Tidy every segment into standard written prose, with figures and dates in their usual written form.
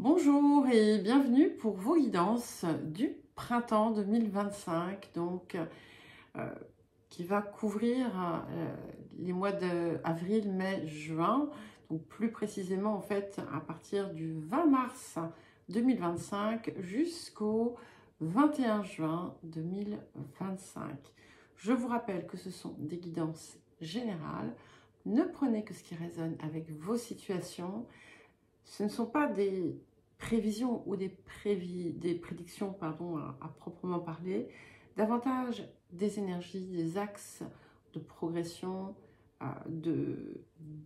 Bonjour et bienvenue pour vos guidances du printemps 2025, qui va couvrir les mois d'avril, mai, juin, donc plus précisément en fait à partir du 20 mars 2025 jusqu'au 21 juin 2025. Je vous rappelle que ce sont des guidances générales. Ne prenez que ce qui résonne avec vos situations. Ce ne sont pas des prévisions ou des prédictions à proprement parler, davantage des énergies, des axes de progression,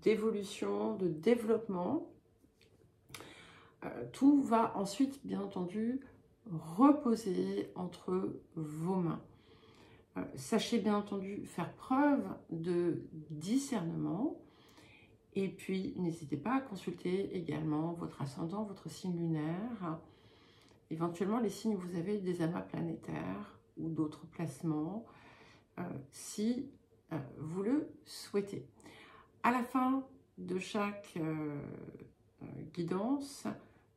d'évolution, de développement. Tout va ensuite, bien entendu, reposer entre vos mains. Sachez bien entendu faire preuve de discernement. Et puis, n'hésitez pas à consulter également votre ascendant, votre signe lunaire, éventuellement les signes où vous avez des amas planétaires ou d'autres placements, si vous le souhaitez. À la fin de chaque guidance,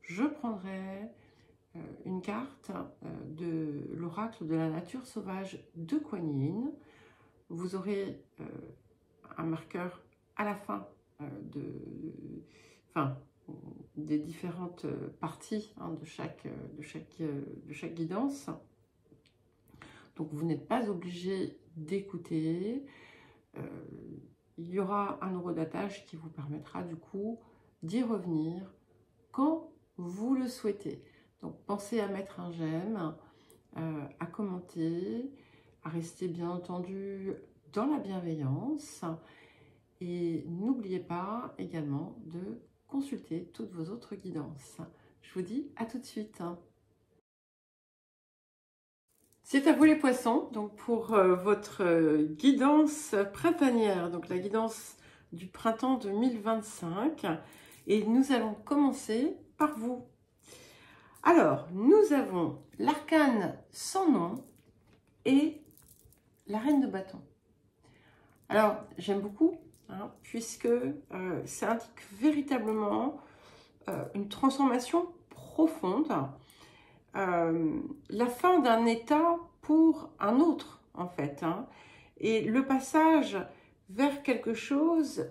je prendrai une carte de l'oracle de la nature sauvage de Kuan Yin. Vous aurez un marqueur à la fin des différentes parties de chaque guidance. Donc vous n'êtes pas obligé d'écouter. Il y aura un horodatage qui vous permettra du coup d'y revenir quand vous le souhaitez. Donc pensez à mettre un j'aime, à commenter, à rester bien entendu dans la bienveillance. Et n'oubliez pas également de consulter toutes vos autres guidances. Je vous dis à tout de suite. C'est à vous les poissons, donc pour votre guidance printanière, donc la guidance du printemps 2025. Et nous allons commencer par vous. Alors, nous avons l'arcane sans nom et la reine de bâton. Alors, j'aime beaucoup. Puisque ça indique véritablement une transformation profonde, la fin d'un état pour un autre en fait, et le passage vers quelque chose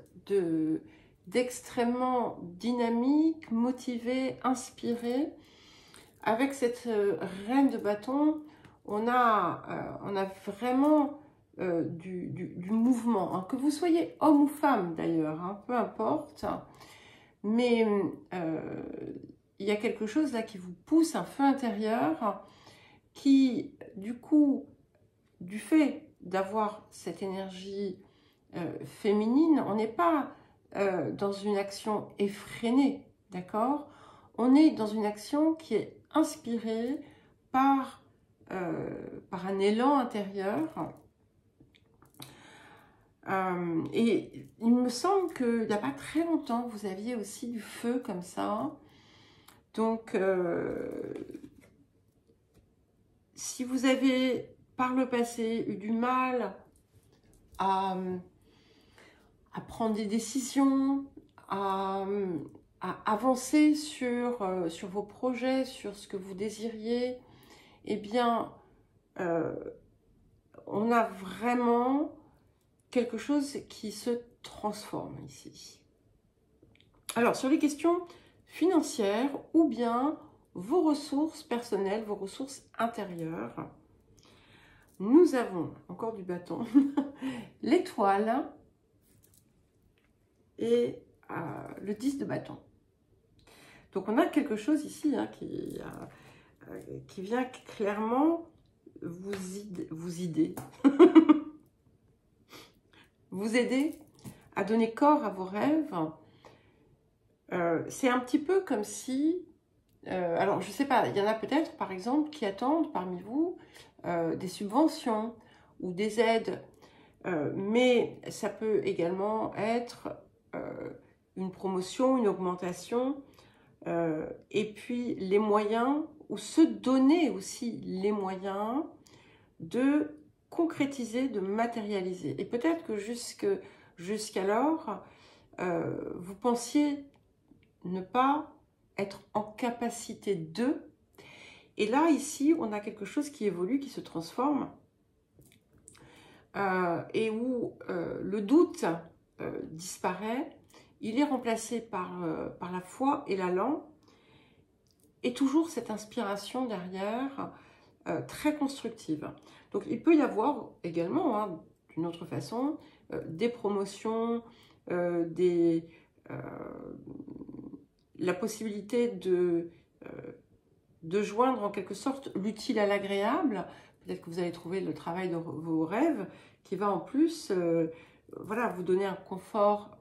d'extrêmement dynamique, motivé, inspiré. Avec cette reine de bâton, on a vraiment du mouvement, que vous soyez homme ou femme d'ailleurs, peu importe, mais il y a quelque chose là qui vous pousse, un feu intérieur qui, du coup, du fait d'avoir cette énergie féminine, on n'est pas dans une action effrénée, d'accord? On est dans une action qui est inspirée par un élan intérieur. Et il me semble qu'il n'y a pas très longtemps, vous aviez aussi du feu comme ça. Donc, si vous avez par le passé eu du mal à prendre des décisions, à avancer sur vos projets, sur ce que vous désiriez, eh bien, on a vraiment quelque chose qui se transforme ici. Alors, sur les questions financières ou bien vos ressources personnelles, vos ressources intérieures, nous avons encore du bâton, l'étoile et le 10 de bâton. Donc, on a quelque chose ici qui vient clairement vous aider. Vous aider à donner corps à vos rêves. C'est un petit peu comme si... alors, je ne sais pas, il y en a peut-être, par exemple, qui attendent parmi vous des subventions ou des aides. Mais ça peut également être une promotion, une augmentation. Et puis, les moyens, ou se donner aussi les moyens de concrétiser, de matérialiser. Et peut-être que jusqu'alors, vous pensiez ne pas être en capacité de. Et là, ici, on a quelque chose qui évolue, qui se transforme, et où le doute disparaît. Il est remplacé par la foi et l'allant, et toujours cette inspiration derrière, très constructive. Donc, il peut y avoir également, hein, d'une autre façon, des promotions, la possibilité de joindre en quelque sorte l'utile à l'agréable. Peut-être que vous allez trouver le travail de vos rêves qui va en plus voilà, vous donner un confort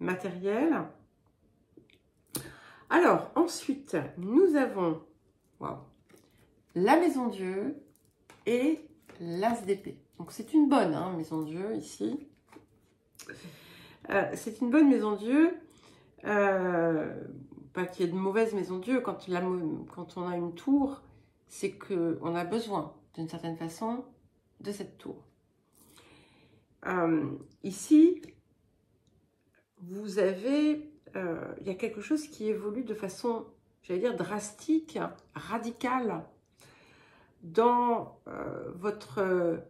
matériel. Alors, ensuite, nous avons la maison Dieu et l'as d'épée. Donc, c'est une bonne maison Dieu ici. C'est une bonne maison Dieu. Pas qu'il y ait de mauvaise maison Dieu. Quand on a une tour, c'est qu'on a besoin, d'une certaine façon, de cette tour. Ici, vous avez... il y a quelque chose qui évolue de façon, j'allais dire, drastique, radicale, dans votre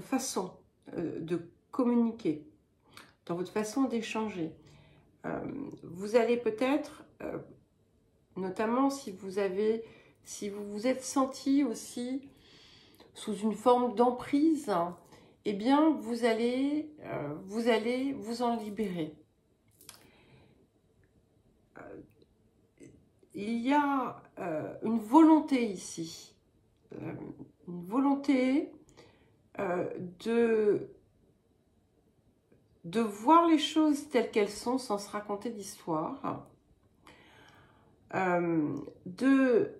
façon de communiquer, dans votre façon d'échanger. Vous allez peut-être, notamment si vous vous êtes senti aussi sous une forme d'emprise, eh bien vous allez vous en libérer. Il y a une volonté ici, une volonté de voir les choses telles qu'elles sont sans se raconter d'histoire, de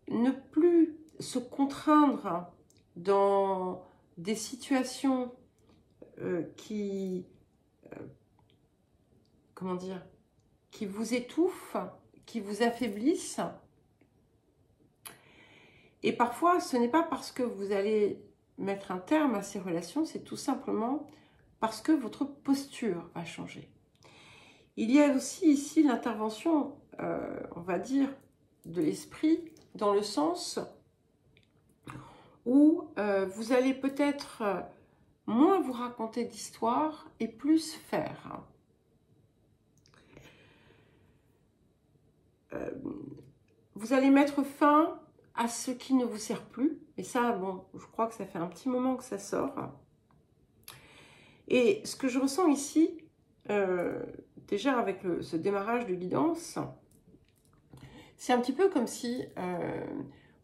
ne plus se contraindre dans des situations comment dire, qui vous étouffent, qui vous affaiblissent. Et parfois, ce n'est pas parce que vous allez mettre un terme à ces relations, c'est tout simplement parce que votre posture va changer. Il y a aussi ici l'intervention, on va dire, de l'esprit, dans le sens où vous allez peut-être moins vous raconter d'histoire et plus faire. Vous allez mettre fin à ce qui ne vous sert plus. Et ça, bon, je crois que ça fait un petit moment que ça sort. Et ce que je ressens ici, déjà avec ce démarrage de guidance, c'est un petit peu comme si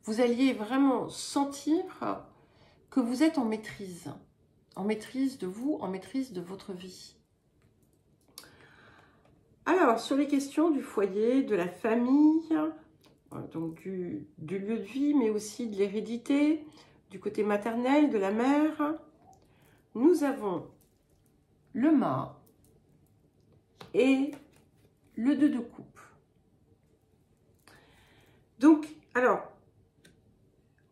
vous alliez vraiment sentir que vous êtes en maîtrise de vous, en maîtrise de votre vie. Alors, sur les questions du foyer, de la famille, donc du lieu de vie, mais aussi de l'hérédité, du côté maternel, de la mère, nous avons le mât et le 2 de coupe. Donc, alors,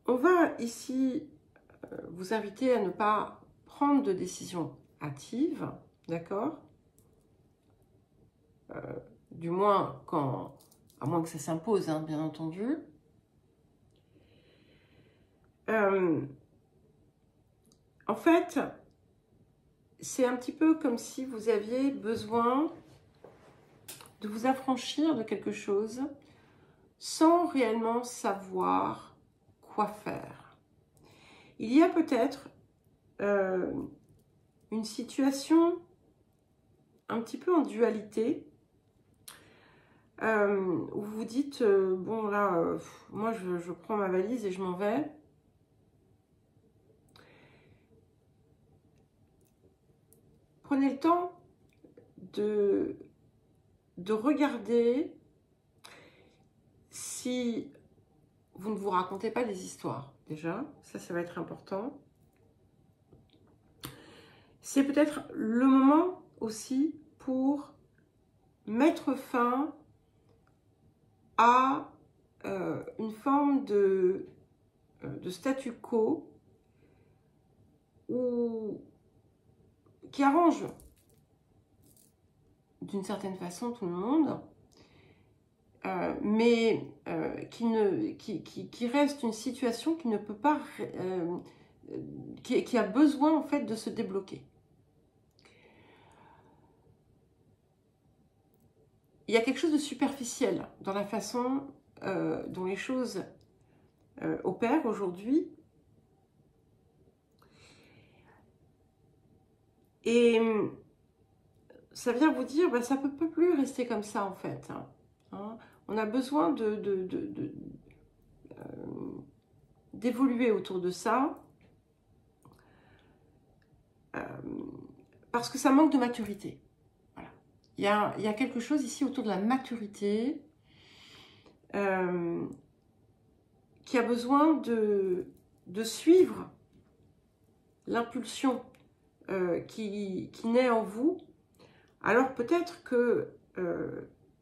on va ici vous inviter à ne pas prendre de décision hâtive, d'accord? Du moins, à moins que ça s'impose, hein, bien entendu. En fait, c'est un petit peu comme si vous aviez besoin de vous affranchir de quelque chose sans réellement savoir quoi faire. Il y a peut-être une situation un petit peu en dualité, où vous vous dites, bon là, moi je prends ma valise et je m'en vais. Prenez le temps de regarder si vous ne vous racontez pas des histoires. Déjà, ça va être important. C'est peut-être le moment aussi pour mettre fin à une forme de statu quo qui arrange d'une certaine façon tout le monde, mais qui reste une situation qui ne peut pas, qui a besoin en fait de se débloquer. Il y a quelque chose de superficiel dans la façon dont les choses opèrent aujourd'hui. Et ça vient vous dire, ça ne peut plus rester comme ça en fait. Hein. On a besoin d'évoluer autour de ça. Parce que ça manque de maturité. Voilà. Il y a quelque chose ici autour de la maturité qui a besoin de suivre l'impulsion qui naît en vous. Alors peut-être que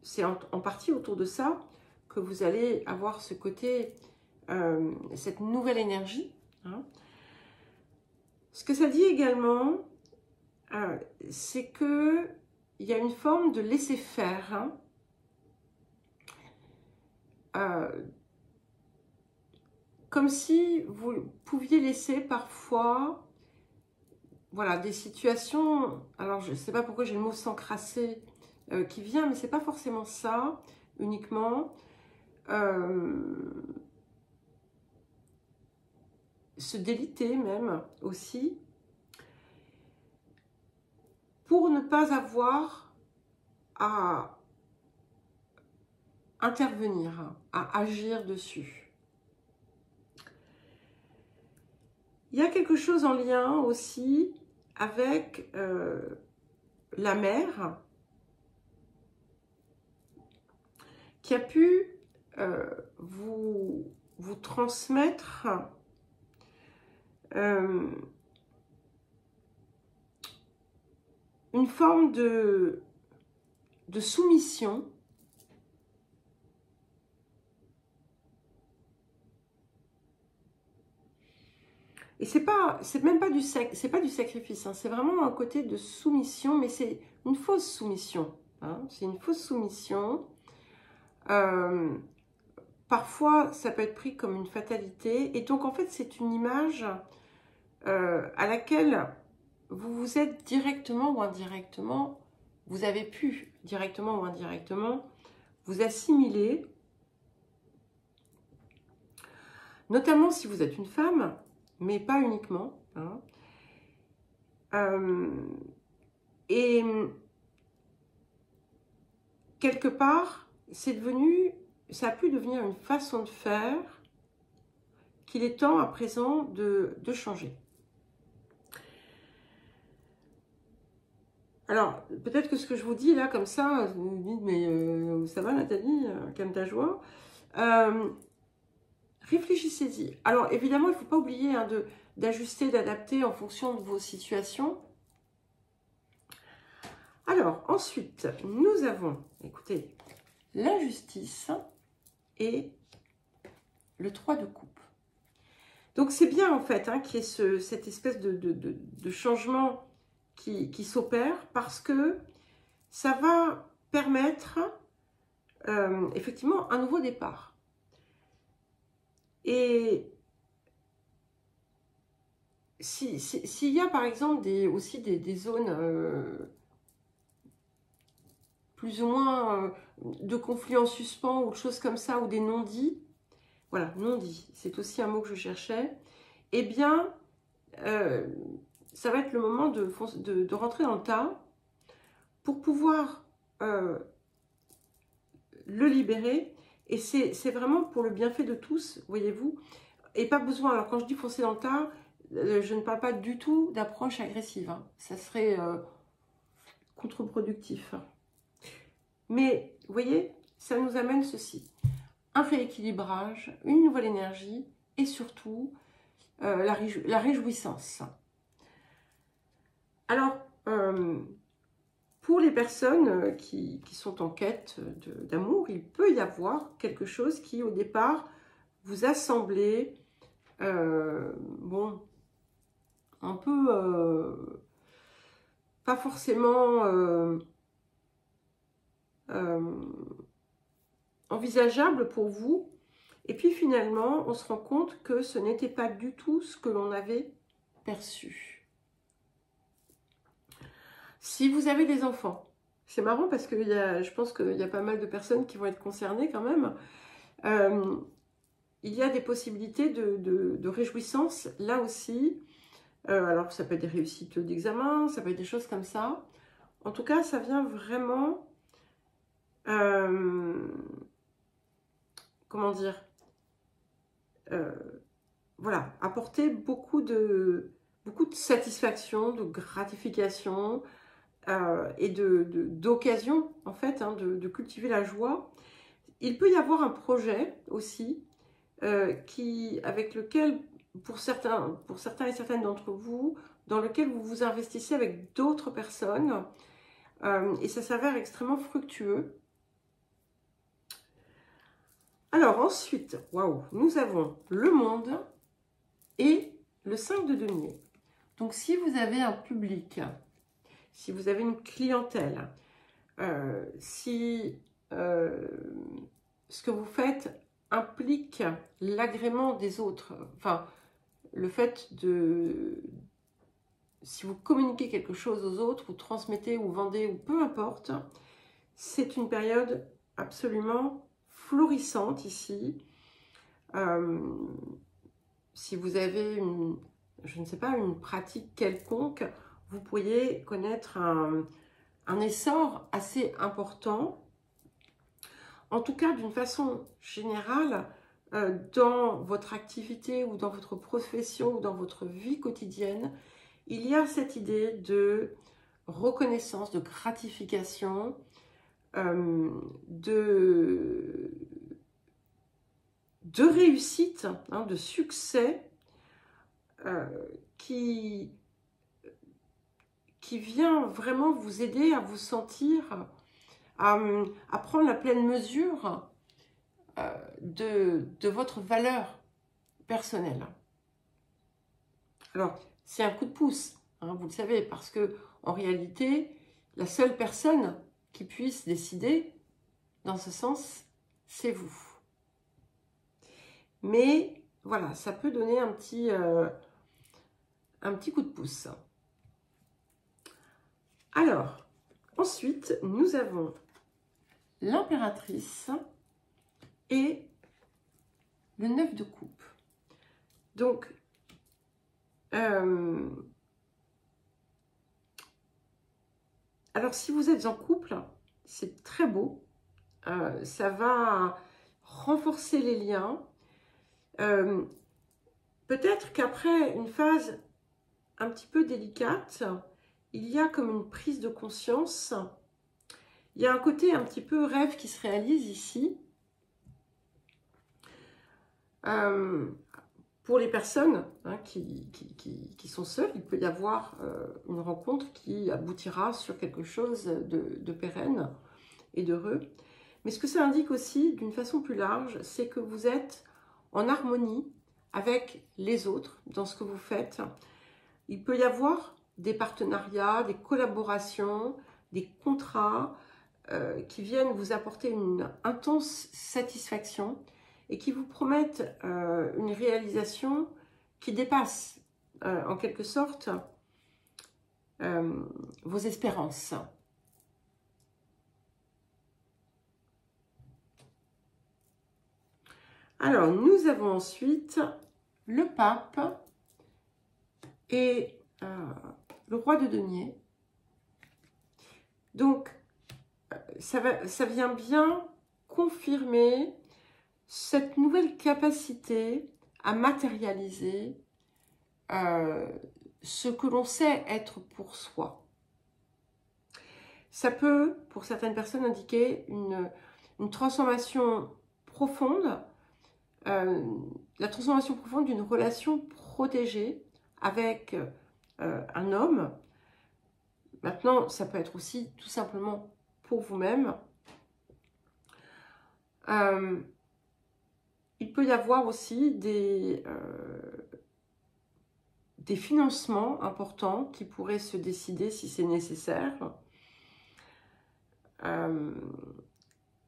c'est en partie autour de ça que vous allez avoir ce côté, cette nouvelle énergie. Hein. Ce que ça dit également, c'est que il y a une forme de laisser faire, comme si vous pouviez laisser parfois, voilà, des situations. Alors je ne sais pas pourquoi j'ai le mot s'encrasser qui vient, mais c'est pas forcément ça uniquement. Se déliter même aussi, pour ne pas avoir à intervenir, à agir dessus. Il y a quelque chose en lien aussi avec la mère qui a pu vous transmettre une forme de soumission et c'est même pas du sacrifice, hein, c'est vraiment un côté de soumission, mais c'est une fausse soumission, hein, c'est une fausse soumission. Parfois ça peut être pris comme une fatalité, et donc en fait c'est une image à laquelle vous vous êtes directement ou indirectement, vous avez pu directement ou indirectement vous assimiler, notamment si vous êtes une femme, mais pas uniquement. Hein. Et quelque part, c'est devenu, ça a pu devenir une façon de faire qu'il est temps à présent de changer. Alors, peut-être que ce que je vous dis là, comme ça, vous me dites, mais ça va Nathalie, calme ta joie. Réfléchissez-y. Alors, évidemment, il ne faut pas oublier hein, d'ajuster, d'adapter en fonction de vos situations. Alors, ensuite, nous avons, écoutez, l'injustice et le 3 de coupe. Donc, c'est bien, en fait, hein, qu'il y ait cette espèce de changement qui s'opère parce que ça va permettre, effectivement, un nouveau départ. Et s'il y a, par exemple, aussi des zones... plus ou moins de conflits en suspens ou de choses comme ça, ou des non-dits, voilà, non-dits, c'est aussi un mot que je cherchais, eh bien, ça va être le moment de rentrer dans le tas pour pouvoir le libérer, et c'est vraiment pour le bienfait de tous, voyez-vous, et pas besoin, alors quand je dis foncer dans le tas, je ne parle pas du tout d'approche agressive, hein. Ça serait contre-productif. Mais, vous voyez, ça nous amène ceci. Un rééquilibrage, une nouvelle énergie et surtout la réjouissance. Alors, pour les personnes qui sont en quête d'amour, il peut y avoir quelque chose qui, au départ, vous a semblé, bon, un peu, pas forcément... envisageable pour vous. Et puis finalement, on se rend compte que ce n'était pas du tout ce que l'on avait perçu. Si vous avez des enfants, c'est marrant parce que je pense qu'il y a pas mal de personnes qui vont être concernées quand même. Il y a des possibilités de réjouissance là aussi. Alors ça peut être des réussites d'examen, ça peut être des choses comme ça. En tout cas, ça vient vraiment, comment dire, voilà, apporter beaucoup de satisfaction, de gratification et d'occasion, en fait, hein, de cultiver la joie. Il peut y avoir un projet aussi avec lequel, pour certains et certaines d'entre vous, dans lequel vous vous investissez avec d'autres personnes et ça s'avère extrêmement fructueux. Alors ensuite, waouh, nous avons le monde et le 5 de denier. Donc si vous avez un public, si vous avez une clientèle, si ce que vous faites implique l'agrément des autres, enfin le fait de, si vous communiquez quelque chose aux autres, vous transmettez ou vendez ou peu importe, c'est une période absolument florissante ici. Si vous avez je ne sais pas, une pratique quelconque, vous pourriez connaître un essor assez important. En tout cas, d'une façon générale, dans votre activité ou dans votre profession ou dans votre vie quotidienne, il y a cette idée de reconnaissance, de gratification, de réussite, hein, de succès qui vient vraiment vous aider à vous sentir, à prendre la pleine mesure de votre valeur personnelle. Alors, c'est un coup de pouce, hein, vous le savez, parce que en réalité, la seule personne qui puisse décider dans ce sens, c'est vous. Mais voilà, ça peut donner un petit coup de pouce. Alors, ensuite, nous avons l'impératrice et le 9 de coupe. Donc, alors si vous êtes en couple, c'est très beau. Ça va renforcer les liens. Peut-être qu'après une phase un petit peu délicate, il y a comme une prise de conscience. Il y a un côté un petit peu rêve qui se réalise ici. Pour les personnes hein, qui sont seules, il peut y avoir une rencontre qui aboutira sur quelque chose de pérenne et d'heureux. Mais ce que ça indique aussi, d'une façon plus large, c'est que vous êtes en harmonie avec les autres dans ce que vous faites. Il peut y avoir des partenariats, des collaborations, des contrats qui viennent vous apporter une intense satisfaction et qui vous promettent une réalisation qui dépasse en quelque sorte vos espérances. Alors, nous avons ensuite le pape et le roi de denier. Donc, ça vient bien confirmer cette nouvelle capacité à matérialiser ce que l'on sait être pour soi. Ça peut, pour certaines personnes, indiquer une transformation profonde, la transformation profonde d'une relation protégée avec un homme. Maintenant, ça peut être aussi tout simplement pour vous-même. Il peut y avoir aussi des financements importants qui pourraient se décider si c'est nécessaire.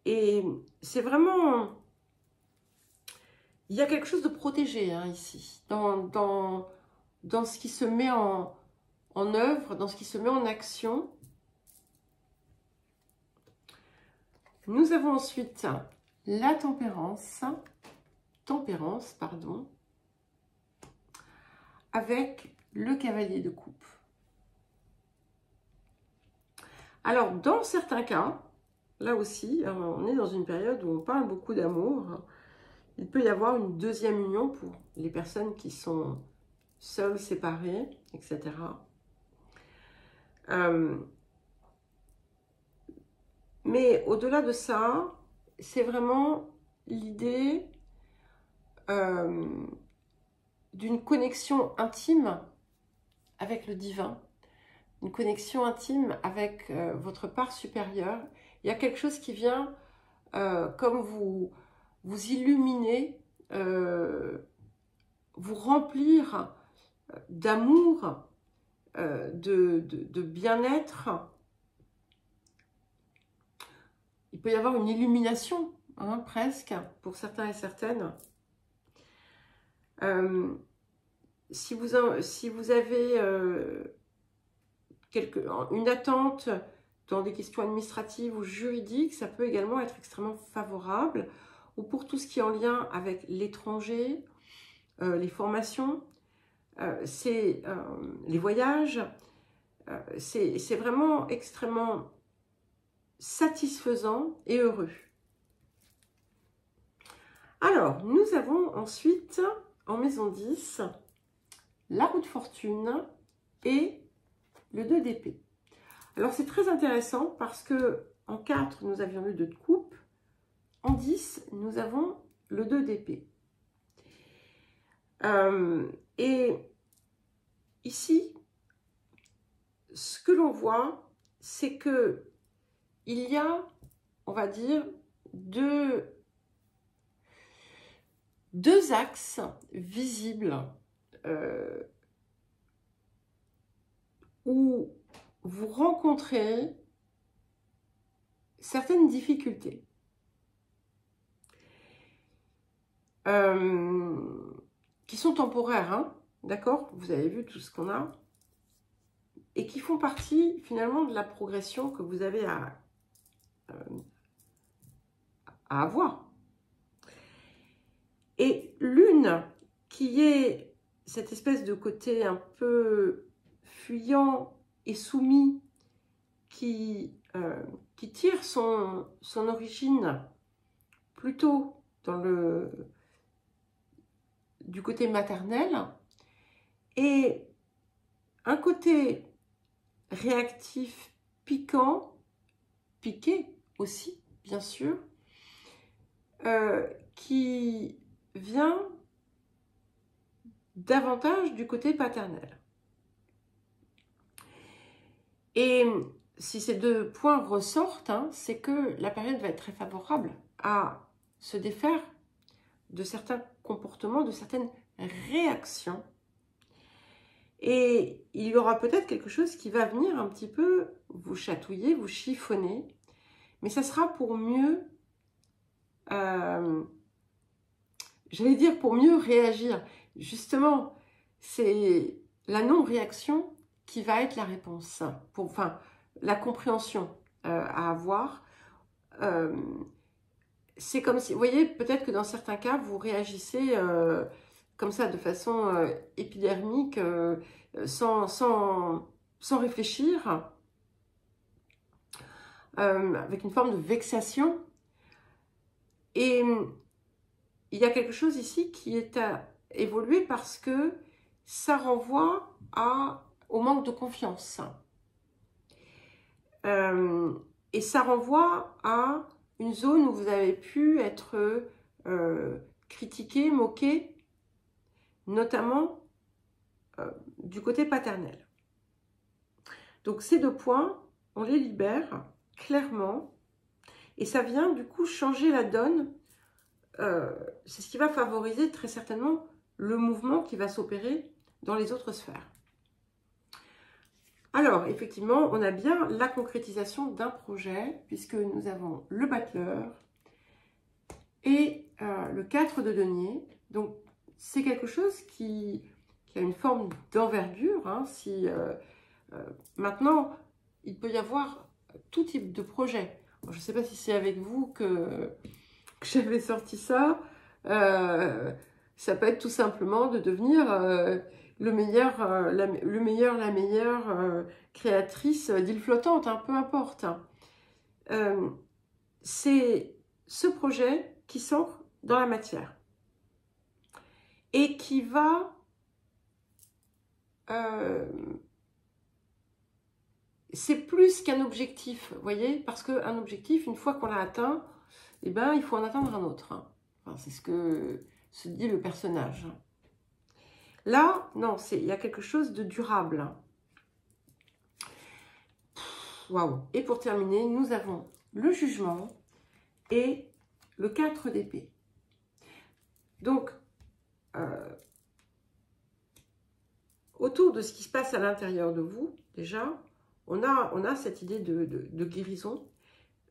Et c'est vraiment... Il y a quelque chose de protégé hein, ici, dans ce qui se met en œuvre, dans ce qui se met en action. Nous avons ensuite la tempérance, pardon, avec le cavalier de coupe. Alors, dans certains cas, là aussi, on est dans une période où on parle beaucoup d'amour. Il peut y avoir une deuxième union pour les personnes qui sont seules, séparées, etc. Mais au-delà de ça, c'est vraiment l'idée d'une connexion intime avec le divin, une connexion intime avec votre part supérieure. Il y a quelque chose qui vient comme vous illuminer, vous remplir d'amour, de bien-être. Il peut y avoir une illumination, hein, presque, pour certains et certaines. Si vous avez une attente dans des questions administratives ou juridiques, ça peut également être extrêmement favorable. Ou pour tout ce qui est en lien avec l'étranger, les formations, les voyages, c'est vraiment extrêmement satisfaisant et heureux. Alors, nous avons ensuite, en maison 10, la roue de fortune et le 2 d'épée. Alors, c'est très intéressant parce que en 4, nous avions le 2 de coupe. En 10, nous avons le 2 d'épée. Et ici, ce que l'on voit, c'est que il y a, on va dire, deux axes visibles où vous rencontrez certaines difficultés. Qui sont temporaires, hein, d'accord? Vous avez vu tout ce qu'on a. Et qui font partie, finalement, de la progression que vous avez à avoir. Et l'une qui est cette espèce de côté un peu fuyant et soumis qui tire son origine plutôt du côté maternel, et un côté réactif, piquant, piqué aussi, bien sûr, qui vient davantage du côté paternel. Et si ces deux points ressortent, hein, c'est que la période va être très favorable à se défaire de certains comportements, de certaines réactions. Et il y aura peut-être quelque chose qui va venir un petit peu vous chatouiller, vous chiffonner, mais ça sera pour mieux, j'allais dire pour mieux réagir. Justement, c'est la non-réaction qui va être la réponse, enfin, la compréhension à avoir. C'est comme si, vous voyez, peut-être que dans certains cas, vous réagissez comme ça, de façon épidermique, sans réfléchir, avec une forme de vexation. Et il y a quelque chose ici qui est à évoluer parce que ça renvoie au manque de confiance. Et ça renvoie à une zone où vous avez pu être critiqué, moqué, notamment du côté paternel. Donc ces deux points, on les libère clairement et ça vient du coup changer la donne. C'est ce qui va favoriser très certainement le mouvement qui va s'opérer dans les autres sphères. Alors, effectivement, on a bien la concrétisation d'un projet, puisque nous avons le battleur et le 4 de denier. Donc, c'est quelque chose qui a une forme d'envergure. Hein, maintenant, il peut y avoir tout type de projet. Je ne sais pas si c'est avec vous que j'avais sorti ça. Ça peut être tout simplement de devenir le meilleur, la meilleure créatrice d'île flottante, hein, peu importe. C'est ce projet qui sort dans la matière et qui va c'est plus qu'un objectif, vous voyez, parce qu'un objectif, une fois qu'on l'a atteint, eh ben, il faut en atteindre un autre. Hein. Enfin, c'est ce que se dit le personnage. Là, non, il y a quelque chose de durable. Waouh. Et pour terminer, nous avons le jugement et le 4 d'épée. Donc, autour de ce qui se passe à l'intérieur de vous, déjà, on a cette idée de guérison.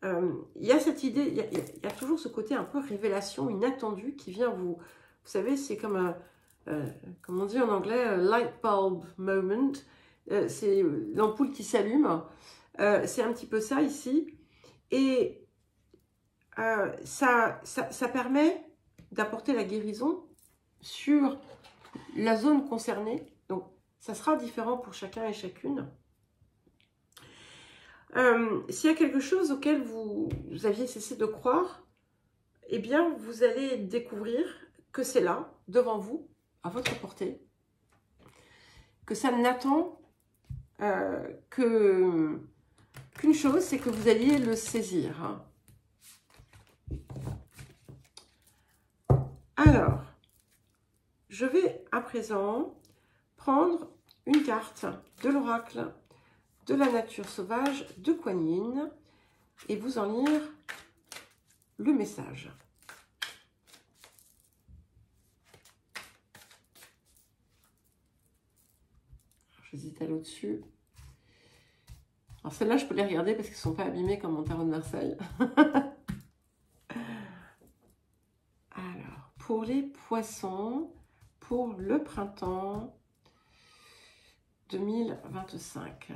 Il y a cette idée, il y a toujours ce côté un peu révélation inattendue qui vient vous savez, c'est comme un, comme on dit en anglais, light bulb moment. C'est l'ampoule qui s'allume. C'est un petit peu ça ici. Et ça permet d'apporter la guérison sur la zone concernée. Donc, ça sera différent pour chacun et chacune. S'il y a quelque chose auquel vous aviez cessé de croire, eh bien, vous allez découvrir que c'est là, devant vous, à votre portée, que ça n'attend qu'une chose, c'est que vous alliez le saisir. Hein. Alors, je vais à présent prendre une carte de l'oracle de la nature sauvage de Kuan Yin et vous en lire le message. J'hésite à aller au-dessus. Alors celles-là, je peux les regarder parce qu'elles ne sont pas abîmées comme mon tarot de Marseille. Alors, pour les poissons, pour le printemps 2025.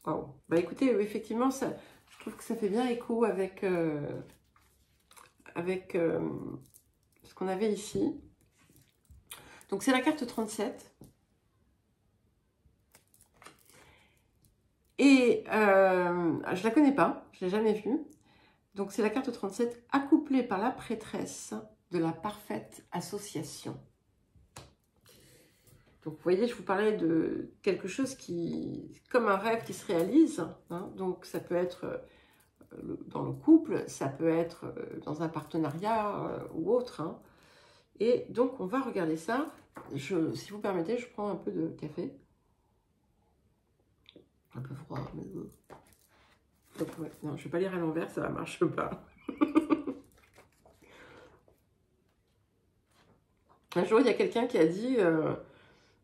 Wow. Bah écoutez, effectivement, ça, je trouve que ça fait bien écho avec, ce qu'on avait ici. Donc c'est la carte 37. Et je la connais pas, je l'ai jamais vue. Donc c'est la carte 37, accouplée par la prêtresse de la parfaite association. Donc vous voyez, je vous parlais de quelque chose qui, comme un rêve qui se réalise. Hein, donc ça peut être dans le couple, ça peut être dans un partenariat ou autre. Hein. Et donc on va regarder ça. Si vous permettez, je prends un peu de café. Un peu froid, mais... Donc, ouais, non, je ne vais pas lire à l'envers, ça ne marche pas. Un jour, il y a quelqu'un qui a dit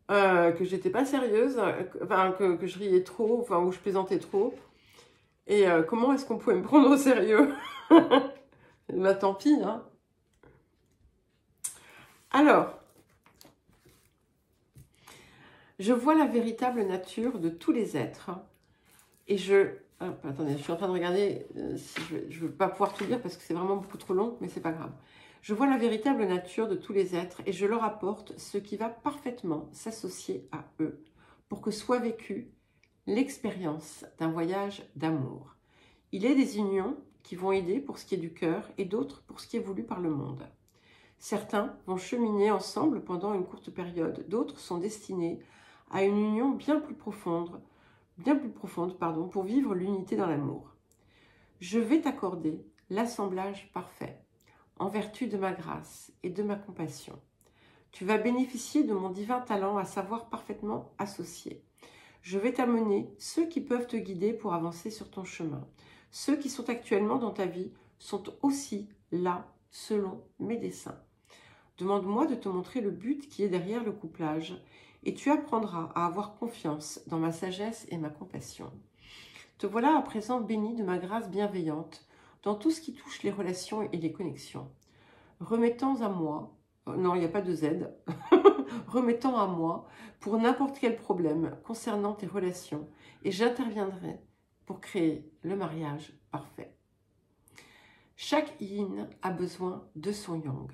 que j'étais pas sérieuse, enfin, que je riais trop, enfin, ou je plaisantais trop. Et comment est-ce qu'on pouvait me prendre au sérieux? Bah, tant pis, hein. Alors, je vois la véritable nature de tous les êtres. Et attendez, je suis en train de regarder si je ne veux pas pouvoir tout lire parce que c'est vraiment beaucoup trop long, mais c'est pas grave. Je vois la véritable nature de tous les êtres et je leur apporte ce qui va parfaitement s'associer à eux pour que soit vécue l'expérience d'un voyage d'amour. Il est des unions qui vont aider pour ce qui est du cœur et d'autres pour ce qui est voulu par le monde. Certains vont cheminer ensemble pendant une courte période, d'autres sont destinés à une union bien plus profonde, pour vivre l'unité dans l'amour. Je vais t'accorder l'assemblage parfait, en vertu de ma grâce et de ma compassion. Tu vas bénéficier de mon divin talent à savoir parfaitement associer. Je vais t'amener ceux qui peuvent te guider pour avancer sur ton chemin. Ceux qui sont actuellement dans ta vie sont aussi là selon mes desseins. Demande-moi de te montrer le but qui est derrière le couplage, et tu apprendras à avoir confiance dans ma sagesse et ma compassion. Te voilà à présent béni de ma grâce bienveillante dans tout ce qui touche les relations et les connexions. Remettant à moi, non, il n'y a pas de Z, remettant à moi pour n'importe quel problème concernant tes relations, et j'interviendrai pour créer le mariage parfait. Chaque yin a besoin de son yang.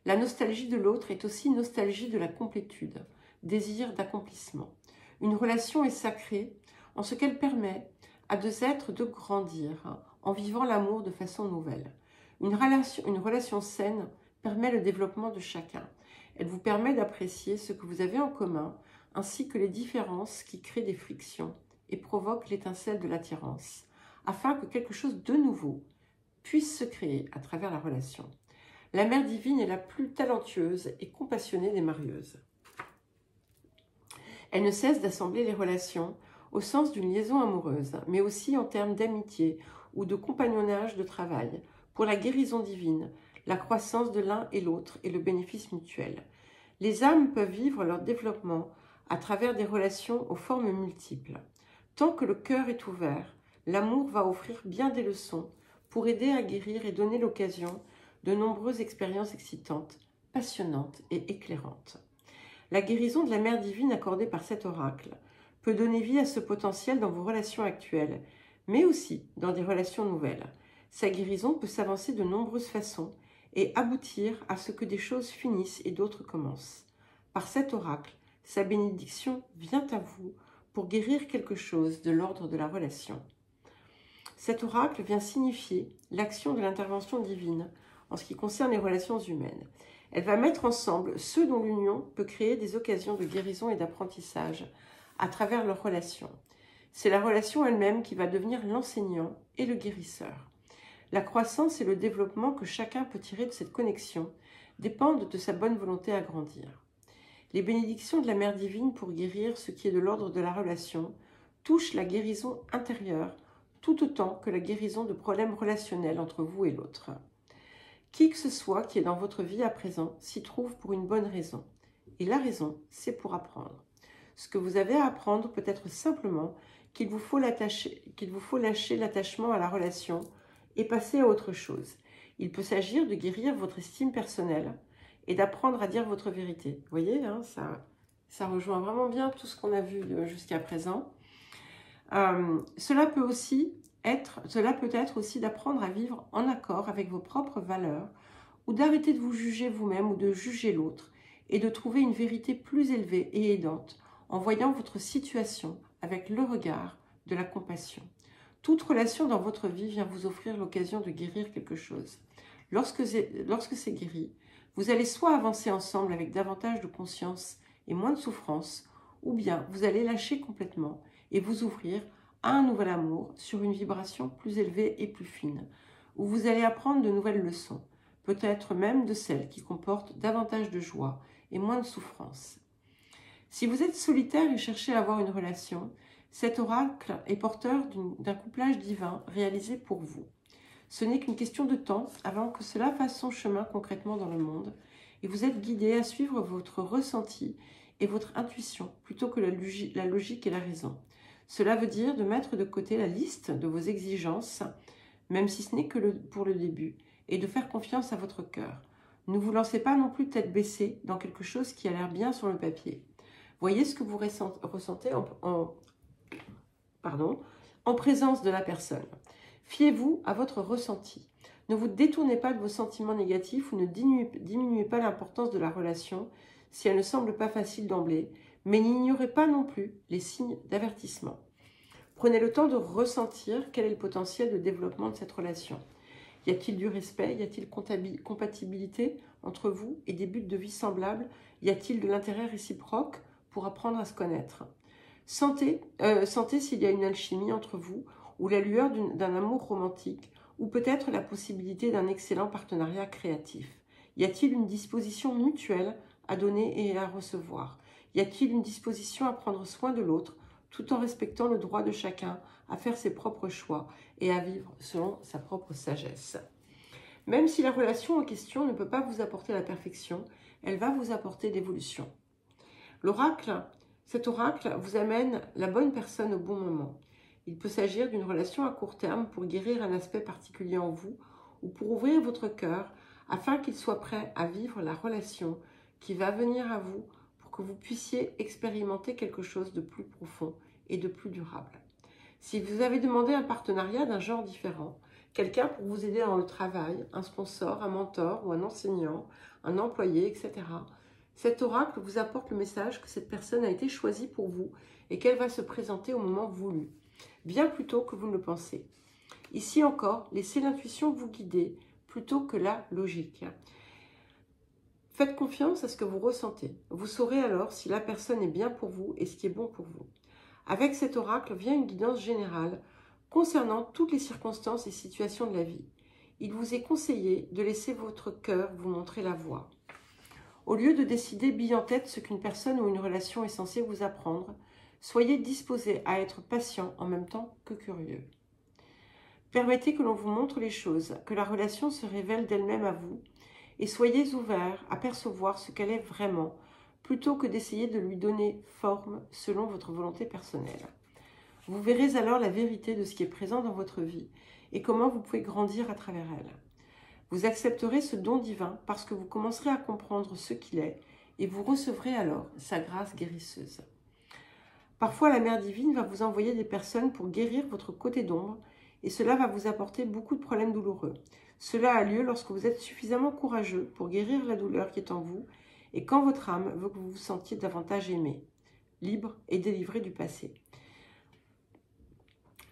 La nostalgie de l'autre est aussi nostalgie de la complétude, désir d'accomplissement. Une relation est sacrée en ce qu'elle permet à deux êtres de grandir en vivant l'amour de façon nouvelle. Une relation saine permet le développement de chacun. Elle vous permet d'apprécier ce que vous avez en commun, ainsi que les différences qui créent des frictions et provoquent l'étincelle de l'attirance, afin que quelque chose de nouveau puisse se créer à travers la relation. La Mère divine est la plus talentueuse et compassionnée des marieuses. Elle ne cesse d'assembler les relations au sens d'une liaison amoureuse, mais aussi en termes d'amitié ou de compagnonnage de travail, pour la guérison divine, la croissance de l'un et l'autre et le bénéfice mutuel. Les âmes peuvent vivre leur développement à travers des relations aux formes multiples. Tant que le cœur est ouvert, l'amour va offrir bien des leçons pour aider à guérir et donner l'occasion de nombreuses expériences excitantes, passionnantes et éclairantes. La guérison de la Mère divine accordée par cet oracle peut donner vie à ce potentiel dans vos relations actuelles, mais aussi dans des relations nouvelles. Sa guérison peut s'avancer de nombreuses façons et aboutir à ce que des choses finissent et d'autres commencent. Par cet oracle, sa bénédiction vient à vous pour guérir quelque chose de l'ordre de la relation. Cet oracle vient signifier l'action de l'intervention divine en ce qui concerne les relations humaines. Elle va mettre ensemble ceux dont l'union peut créer des occasions de guérison et d'apprentissage à travers leurs relations. C'est la relation elle-même qui va devenir l'enseignant et le guérisseur. La croissance et le développement que chacun peut tirer de cette connexion dépendent de sa bonne volonté à grandir. Les bénédictions de la Mère divine pour guérir ce qui est de l'ordre de la relation touchent la guérison intérieure tout autant que la guérison de problèmes relationnels entre vous et l'autre. Qui que ce soit qui est dans votre vie à présent s'y trouve pour une bonne raison. Et la raison, c'est pour apprendre. Ce que vous avez à apprendre peut être simplement qu'il vous faut lâcher l'attachement à la relation et passer à autre chose. Il peut s'agir de guérir votre estime personnelle et d'apprendre à dire votre vérité. Vous voyez, hein, ça rejoint vraiment bien tout ce qu'on a vu jusqu'à présent. Cela peut être aussi d'apprendre à vivre en accord avec vos propres valeurs ou d'arrêter de vous juger vous-même ou de juger l'autre et de trouver une vérité plus élevée et aidante en voyant votre situation avec le regard de la compassion. Toute relation dans votre vie vient vous offrir l'occasion de guérir quelque chose. Lorsque c'est guéri, vous allez soit avancer ensemble avec davantage de conscience et moins de souffrance, ou bien vous allez lâcher complètement et vous ouvrir à un nouvel amour sur une vibration plus élevée et plus fine, où vous allez apprendre de nouvelles leçons, peut-être même de celles qui comportent davantage de joie et moins de souffrance. Si vous êtes solitaire et cherchez à avoir une relation, cet oracle est porteur d'un couplage divin réalisé pour vous. Ce n'est qu'une question de temps avant que cela fasse son chemin concrètement dans le monde, et vous êtes guidé à suivre votre ressenti et votre intuition plutôt que la logique et la raison. Cela veut dire de mettre de côté la liste de vos exigences, même si ce n'est que pour le début, et de faire confiance à votre cœur. Ne vous lancez pas non plus tête baissée dans quelque chose qui a l'air bien sur le papier. Voyez ce que vous ressentez en présence de la personne. Fiez-vous à votre ressenti. Ne vous détournez pas de vos sentiments négatifs ou ne diminuez pas l'importance de la relation si elle ne semble pas facile d'emblée, mais n'ignorez pas non plus les signes d'avertissement. Prenez le temps de ressentir quel est le potentiel de développement de cette relation. Y a-t-il du respect? Y a-t-il compatibilité entre vous et des buts de vie semblables? Y a-t-il de l'intérêt réciproque pour apprendre à se connaître? Sentez s'il y a une alchimie entre vous ou la lueur d'un amour romantique ou peut-être la possibilité d'un excellent partenariat créatif. Y a-t-il une disposition mutuelle à donner et à recevoir? Y a-t-il une disposition à prendre soin de l'autre tout en respectant le droit de chacun à faire ses propres choix et à vivre selon sa propre sagesse? Même si la relation en question ne peut pas vous apporter la perfection, elle va vous apporter l'évolution. L'oracle, cet oracle vous amène la bonne personne au bon moment. Il peut s'agir d'une relation à court terme pour guérir un aspect particulier en vous ou pour ouvrir votre cœur afin qu'il soit prêt à vivre la relation qui va venir à vous pour que vous puissiez expérimenter quelque chose de plus profond et de plus durable. Si vous avez demandé un partenariat d'un genre différent, quelqu'un pour vous aider dans le travail, un sponsor, un mentor ou un enseignant, un employé, etc., cet oracle vous apporte le message que cette personne a été choisie pour vous et qu'elle va se présenter au moment voulu, bien plus tôt que vous ne le pensez. Ici encore, laissez l'intuition vous guider plutôt que la logique. Faites confiance à ce que vous ressentez. Vous saurez alors si la personne est bien pour vous et ce qui est bon pour vous. Avec cet oracle vient une guidance générale concernant toutes les circonstances et situations de la vie. Il vous est conseillé de laisser votre cœur vous montrer la voie. Au lieu de décider bille en tête ce qu'une personne ou une relation est censée vous apprendre, soyez disposé à être patient en même temps que curieux. Permettez que l'on vous montre les choses, que la relation se révèle d'elle-même à vous, et soyez ouverts à percevoir ce qu'elle est vraiment, plutôt que d'essayer de lui donner forme selon votre volonté personnelle. Vous verrez alors la vérité de ce qui est présent dans votre vie et comment vous pouvez grandir à travers elle. Vous accepterez ce don divin parce que vous commencerez à comprendre ce qu'il est et vous recevrez alors sa grâce guérisseuse. Parfois, la Mère divine va vous envoyer des personnes pour guérir votre côté d'ombre et cela va vous apporter beaucoup de problèmes douloureux. Cela a lieu lorsque vous êtes suffisamment courageux pour guérir la douleur qui est en vous et quand votre âme veut que vous vous sentiez davantage aimé, libre et délivré du passé.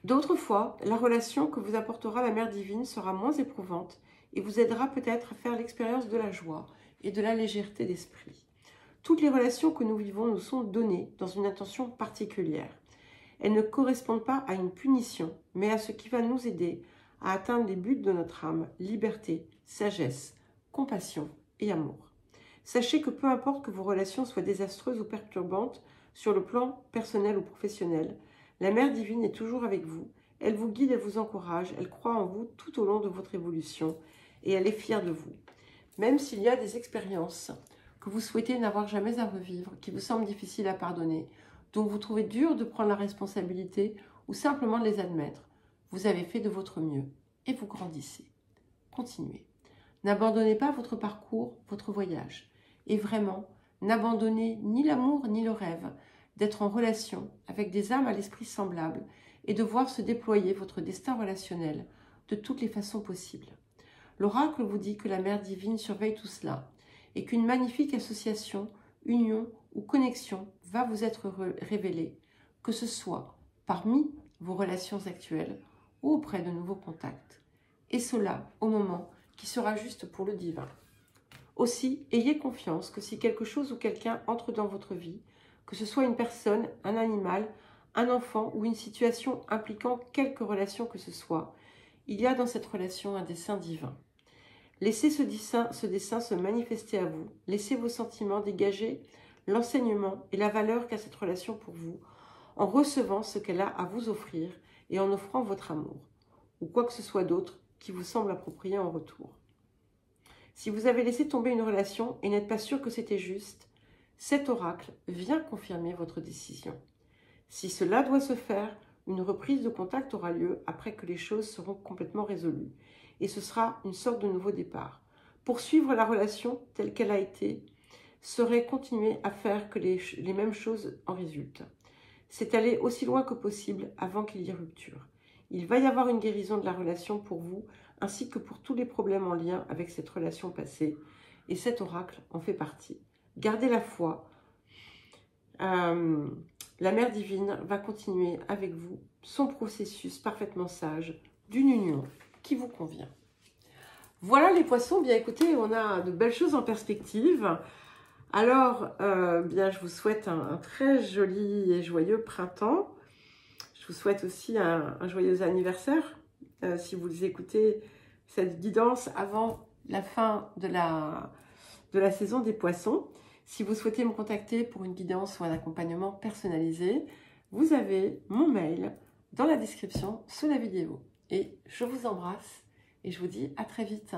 D'autres fois, la relation que vous apportera la Mère divine sera moins éprouvante et vous aidera peut-être à faire l'expérience de la joie et de la légèreté d'esprit. Toutes les relations que nous vivons nous sont données dans une intention particulière. Elles ne correspondent pas à une punition, mais à ce qui va nous aider à atteindre les buts de notre âme, liberté, sagesse, compassion et amour. Sachez que peu importe que vos relations soient désastreuses ou perturbantes sur le plan personnel ou professionnel, la Mère divine est toujours avec vous. Elle vous guide, elle vous encourage, elle croit en vous tout au long de votre évolution et elle est fière de vous. Même s'il y a des expériences que vous souhaitez n'avoir jamais à revivre, qui vous semblent difficiles à pardonner, dont vous trouvez dur de prendre la responsabilité ou simplement de les admettre, vous avez fait de votre mieux et vous grandissez. Continuez. N'abandonnez pas votre parcours, votre voyage. Et vraiment, n'abandonnez ni l'amour ni le rêve d'être en relation avec des âmes à l'esprit semblable et de voir se déployer votre destin relationnel de toutes les façons possibles. L'oracle vous dit que la Mère divine surveille tout cela et qu'une magnifique association, union ou connexion va vous être révélée, que ce soit parmi vos relations actuelles ou auprès de nouveaux contacts. Et cela au moment qui sera juste pour le divin. Aussi, ayez confiance que si quelque chose ou quelqu'un entre dans votre vie, que ce soit une personne, un animal, un enfant ou une situation impliquant quelque relation que ce soit, il y a dans cette relation un dessein divin. Laissez ce dessein se manifester à vous. Laissez vos sentiments dégager l'enseignement et la valeur qu'a cette relation pour vous, en recevant ce qu'elle a à vous offrir et en offrant votre amour, ou quoi que ce soit d'autre qui vous semble approprié en retour. Si vous avez laissé tomber une relation et n'êtes pas sûr que c'était juste, cet oracle vient confirmer votre décision. Si cela doit se faire, une reprise de contact aura lieu après que les choses seront complètement résolues. Et ce sera une sorte de nouveau départ. Poursuivre la relation telle qu'elle a été serait continuer à faire que les mêmes choses en résultent. C'est aller aussi loin que possible avant qu'il y ait rupture. Il va y avoir une guérison de la relation pour vous, ainsi que pour tous les problèmes en lien avec cette relation passée. Et cet oracle en fait partie. Gardez la foi. La Mère divine va continuer avec vous son processus parfaitement sage d'une union qui vous convient. Voilà les poissons, bien écoutez, on a de belles choses en perspective. Alors, bien, je vous souhaite un très joli et joyeux printemps. Je vous souhaite aussi un joyeux anniversaire, si vous écoutez cette guidance avant la fin de la saison des poissons. Si vous souhaitez me contacter pour une guidance ou un accompagnement personnalisé, vous avez mon mail dans la description sous la vidéo. Et je vous embrasse et je vous dis à très vite.